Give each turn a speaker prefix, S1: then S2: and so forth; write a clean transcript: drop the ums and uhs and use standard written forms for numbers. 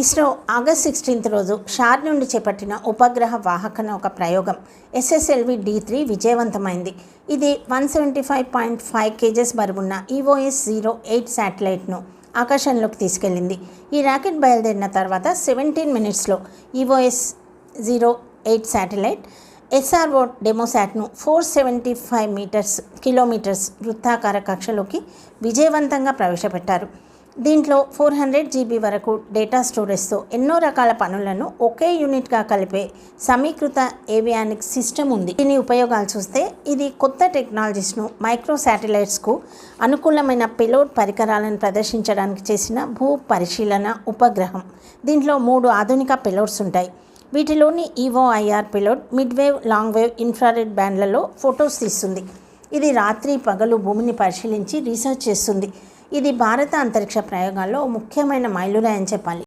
S1: ISRO August 16 రోజు షార్ నుండి చేపట్టిన ఉపగ్రహ వాహక నౌక ప్రయోగం SSLV-D3 విజయవంతమైంది. ఇది 175.5 kgs బరువున్న EOS-08 శాటిలైట్ను ఆకాశంలోకి తీసుకెళ్లింది. ఈ రాకెట్ బయలుదేరిన తర్వాత 17 నిమిషాల్లో EOS-08 శాటిలైట్ SRO డెమోసాట్ను 475 కిలోమీటర్స్ వృత్తాకార కక్షలోకి విజయవంతంగా ప్రవేశపెట్టారు. దీంట్లో 400 GB వరకు డేటా స్టోరేజ్తో ఎన్నో రకాల పనులను ఒకే యూనిట్గా కలిపే సమీకృత ఏవియానిక్స్ సిస్టమ్ ఉంది. దీని ఉపయోగాలు చూస్తే ఇది కొత్త టెక్నాలజీస్ను మైక్రో శాటిలైట్స్కు అనుకూలమైన పెలోడ్ పరికరాలను ప్రదర్శించడానికి చేసిన భూ పరిశీలన ఉపగ్రహం. దీంట్లో 3 ఆధునిక పెలోడ్స్ ఉంటాయి. వీటిలోని EOIR payload mid wave, long wave, infrared బ్యాండ్లలో ఫొటోస్ తీస్తుంది. ఇది రాత్రి పగలు భూమిని పరిశీలించి రీసెర్చ్ చేస్తుంది. ఇది భారత అంతరిక్ష ప్రయోగాల్లో ముఖ్యమైన మైలురాయి అని చెప్పాలి.